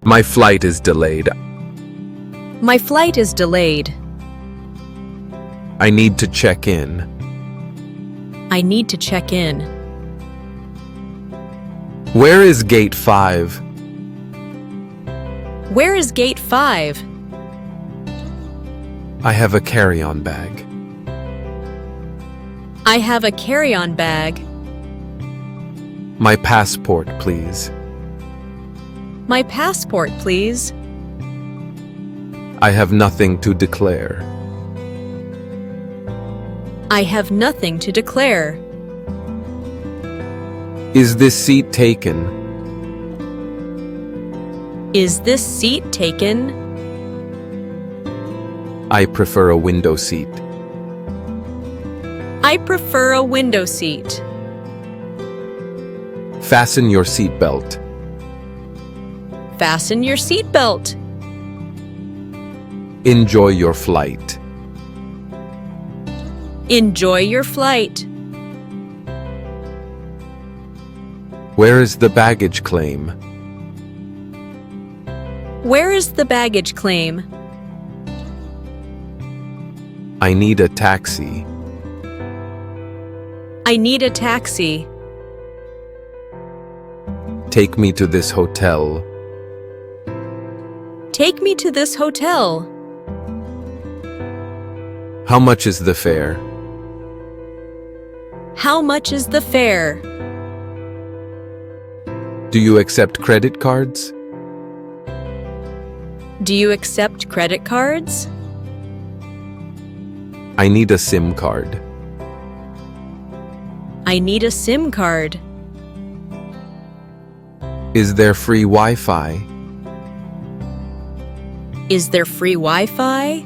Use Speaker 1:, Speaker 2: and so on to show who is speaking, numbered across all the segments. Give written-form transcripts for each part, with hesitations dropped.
Speaker 1: My flight is delayed.
Speaker 2: My flight is delayed.
Speaker 1: I need to check in.
Speaker 2: I need to check in.
Speaker 1: Where is gate 5?
Speaker 2: Where is gate 5?
Speaker 1: I have a carry-on bag.
Speaker 2: I have a carry-on bag.
Speaker 1: My passport, please.
Speaker 2: My passport, please.
Speaker 1: I have nothing to declare.
Speaker 2: I have nothing to declare.
Speaker 1: Is this seat taken?
Speaker 2: Is this seat taken?
Speaker 1: I prefer a window seat.
Speaker 2: I prefer a window seat.
Speaker 1: Fasten your seatbelt.
Speaker 2: Fasten your seatbelt.
Speaker 1: Enjoy your flight.
Speaker 2: Enjoy your flight.
Speaker 1: Where is the baggage claim?
Speaker 2: Where is the baggage claim?
Speaker 1: I need a taxi.
Speaker 2: I need a taxi.
Speaker 1: Take me to this hotel.
Speaker 2: Take me to this hotel.
Speaker 1: How much is the fare?
Speaker 2: How much is the fare?
Speaker 1: Do you accept credit cards?
Speaker 2: Do you accept credit cards?
Speaker 1: I need a SIM card.
Speaker 2: I need a SIM card.
Speaker 1: Is there free Wi-Fi?
Speaker 2: Is there free Wi-Fi?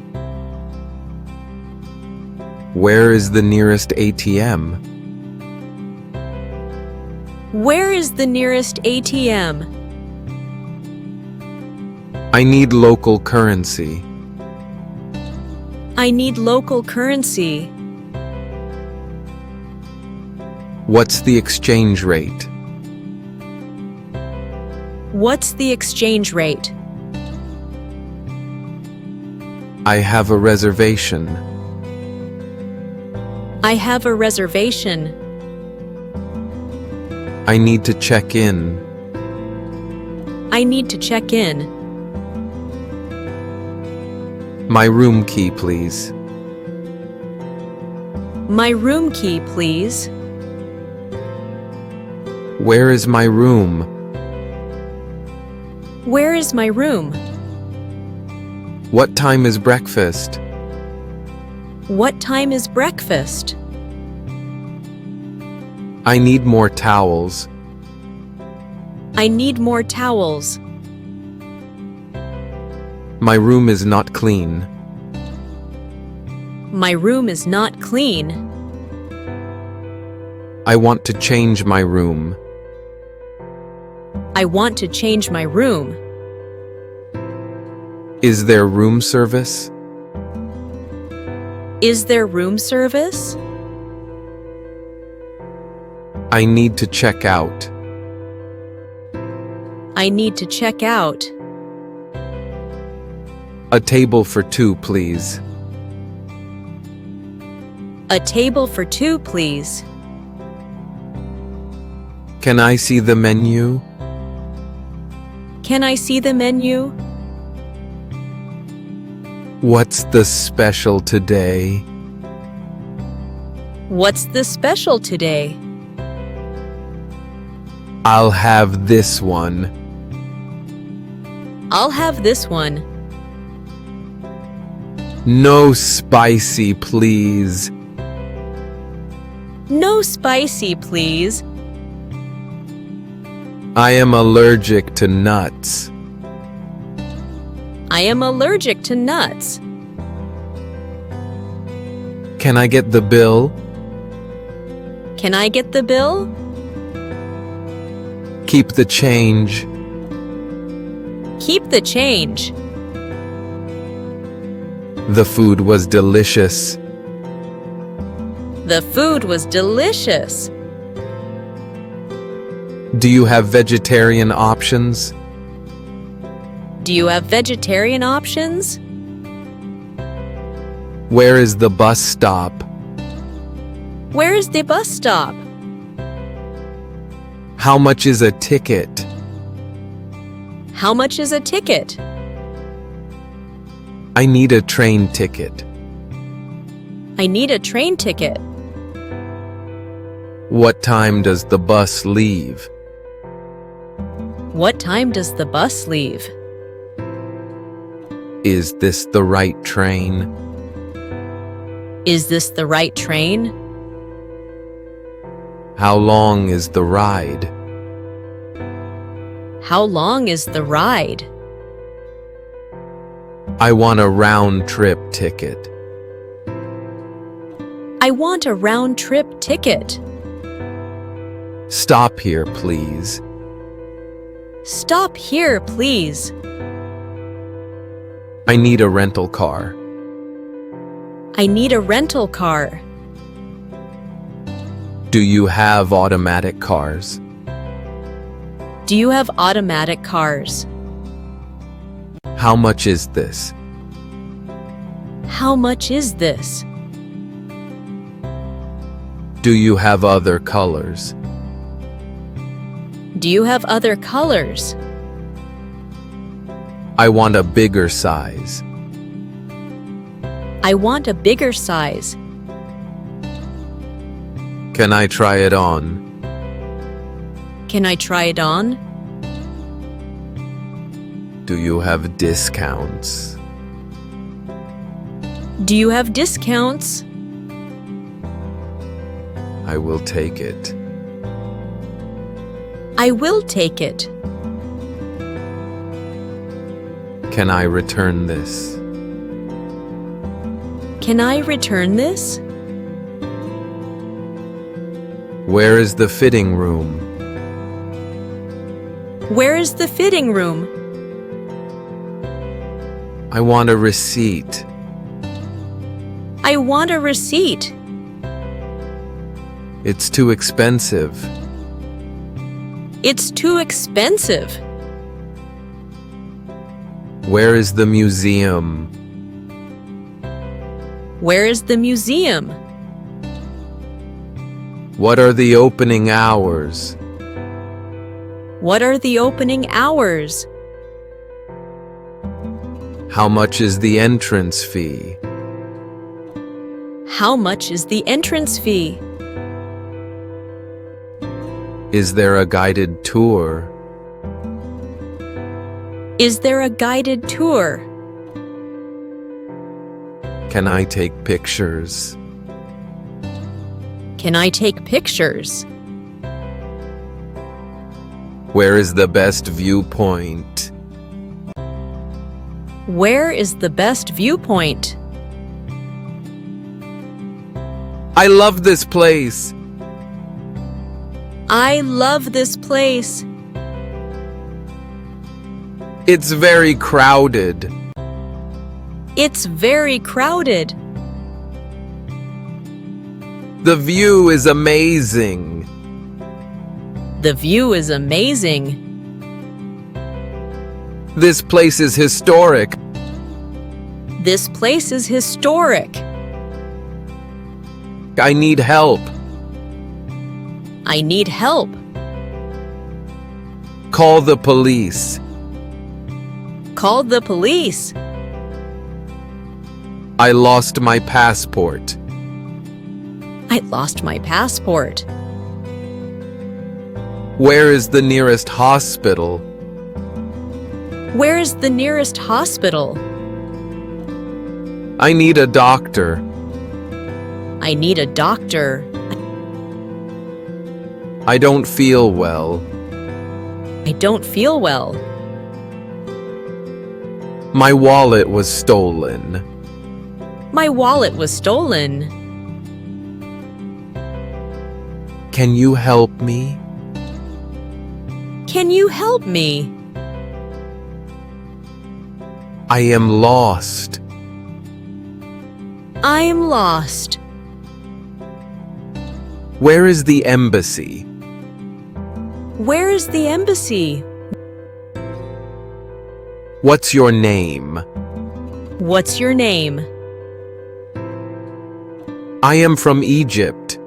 Speaker 1: Where is the nearest ATM?
Speaker 2: Where is the nearest ATM?
Speaker 1: I need local currency.
Speaker 2: I need local currency.
Speaker 1: What's the exchange rate?
Speaker 2: What's the exchange rate?
Speaker 1: I have a reservation.
Speaker 2: I have a reservation.
Speaker 1: I need to check in.
Speaker 2: I need to check in.
Speaker 1: My room key, please.
Speaker 2: My room key, please.
Speaker 1: Where is my room?
Speaker 2: Where is my room?
Speaker 1: What time is breakfast?
Speaker 2: What time is breakfast?
Speaker 1: I need more towels.
Speaker 2: I need more towels.
Speaker 1: My room is not clean.
Speaker 2: My room is not clean.
Speaker 1: I want to change my room.
Speaker 2: I want to change my room.
Speaker 1: Is there room service?
Speaker 2: Is there room service?
Speaker 1: I need to check out.
Speaker 2: I need to check out.
Speaker 1: A table for two, please.
Speaker 2: A table for two, please.
Speaker 1: Can I see the menu?
Speaker 2: Can I see the menu?
Speaker 1: What's the special today?
Speaker 2: What's the special today?
Speaker 1: I'll have this one.
Speaker 2: I'll have this one.
Speaker 1: No spicy, please.
Speaker 2: No spicy, please.
Speaker 1: I am allergic to nuts.
Speaker 2: I am allergic to nuts.
Speaker 1: Can I get the bill?
Speaker 2: Can I get the bill?
Speaker 1: Keep the change.
Speaker 2: Keep the change.
Speaker 1: The food was delicious.
Speaker 2: The food was delicious.
Speaker 1: Do you have vegetarian options?
Speaker 2: Do you have vegetarian options?
Speaker 1: Where is the bus stop?
Speaker 2: Where is the bus stop?
Speaker 1: How much is a ticket?
Speaker 2: How much is a ticket?
Speaker 1: I need a train ticket.
Speaker 2: I need a train ticket.
Speaker 1: What time does the bus leave?
Speaker 2: What time does the bus leave?
Speaker 1: Is this the right train?
Speaker 2: Is this the right train?
Speaker 1: How long is the ride?
Speaker 2: How long is the ride?
Speaker 1: I want a round-trip ticket.
Speaker 2: I want a round-trip ticket.
Speaker 1: Stop here, please.
Speaker 2: Stop here, please.
Speaker 1: I need a rental car.
Speaker 2: I need a rental car.
Speaker 1: Do you have automatic cars?
Speaker 2: Do you have automatic cars?
Speaker 1: How much is this?
Speaker 2: How much is this?
Speaker 1: Do you have other colors?
Speaker 2: Do you have other colors?
Speaker 1: I want a bigger size.
Speaker 2: I want a bigger size.
Speaker 1: Can I try it on?
Speaker 2: Can I try it on?
Speaker 1: Do you have discounts?
Speaker 2: Do you have discounts?
Speaker 1: I will take it.
Speaker 2: I will take it.
Speaker 1: Can I return this?
Speaker 2: Can I return this?
Speaker 1: Where is the fitting room?
Speaker 2: Where is the fitting room?
Speaker 1: I want a receipt.
Speaker 2: I want a receipt.
Speaker 1: It's too expensive.
Speaker 2: It's too expensive.
Speaker 1: Where is the museum?
Speaker 2: Where is the museum?
Speaker 1: What are the opening hours?
Speaker 2: What are the opening hours?
Speaker 1: How much is the entrance fee?
Speaker 2: How much is the entrance fee?
Speaker 1: Is there a guided tour?
Speaker 2: Is there a guided tour?
Speaker 1: Can I take pictures?
Speaker 2: Can I take pictures?
Speaker 1: Where is the best viewpoint?
Speaker 2: Where is the best viewpoint?
Speaker 1: I love this place.
Speaker 2: I love this place.
Speaker 1: It's very crowded.
Speaker 2: It's very crowded.
Speaker 1: The view is amazing.
Speaker 2: The view is amazing.
Speaker 1: This place is historic.
Speaker 2: This place is historic.
Speaker 1: I need help.
Speaker 2: I need help.
Speaker 1: Call the police.
Speaker 2: Call the police.
Speaker 1: I lost my passport.
Speaker 2: I lost my passport.
Speaker 1: Where is the nearest hospital?
Speaker 2: Where is the nearest hospital?
Speaker 1: I need a doctor.
Speaker 2: I need a doctor.
Speaker 1: I don't feel well.
Speaker 2: I don't feel well.
Speaker 1: My wallet was stolen.
Speaker 2: My wallet was stolen.
Speaker 1: Can you help me?
Speaker 2: Can you help me?
Speaker 1: I am lost.
Speaker 2: I am lost.
Speaker 1: Where is the embassy?
Speaker 2: Where is the embassy?
Speaker 1: What's your name?
Speaker 2: What's your name?
Speaker 1: I am from Egypt.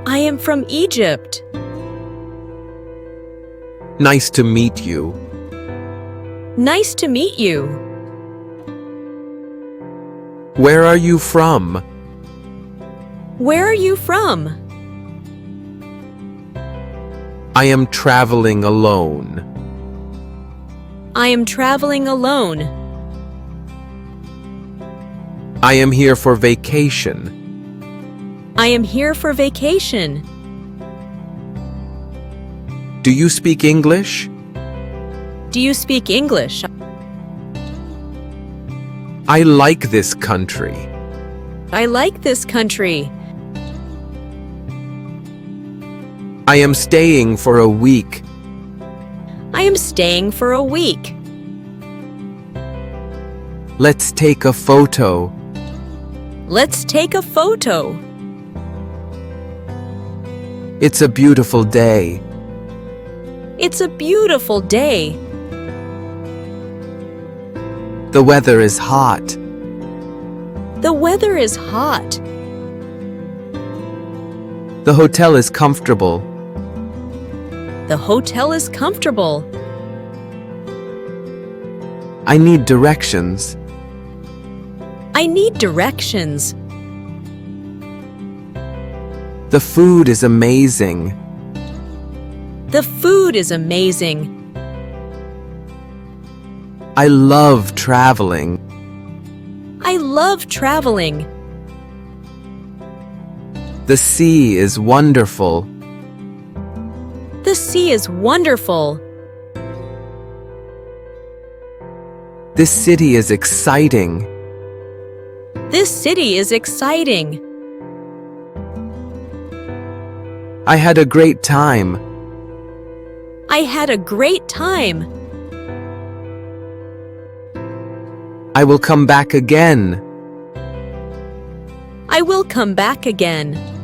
Speaker 2: I am from Egypt.
Speaker 1: Nice to meet you.
Speaker 2: Nice to meet you.
Speaker 1: Where are you from?
Speaker 2: Where are you from?
Speaker 1: I am traveling alone.
Speaker 2: I am traveling alone.
Speaker 1: I am here for vacation.
Speaker 2: I am here for vacation.
Speaker 1: Do you speak English?
Speaker 2: Do you speak English?
Speaker 1: I like this country.
Speaker 2: I like this country.
Speaker 1: I am staying for a week.
Speaker 2: I am staying for a week.
Speaker 1: Let's take a photo.
Speaker 2: Let's take a photo.
Speaker 1: It's a beautiful day.
Speaker 2: It's a beautiful day.
Speaker 1: The weather is hot.
Speaker 2: The weather is hot.
Speaker 1: The hotel is comfortable.
Speaker 2: The hotel is comfortable.
Speaker 1: I need directions.
Speaker 2: I need directions.
Speaker 1: The food is amazing.
Speaker 2: The food is amazing.
Speaker 1: I love traveling.
Speaker 2: I love traveling.
Speaker 1: The sea is wonderful.
Speaker 2: The sea is wonderful.
Speaker 1: This city is exciting.
Speaker 2: This city is exciting.
Speaker 1: I had a great time.
Speaker 2: I had a great time.
Speaker 1: I will come back again.
Speaker 2: I will come back again.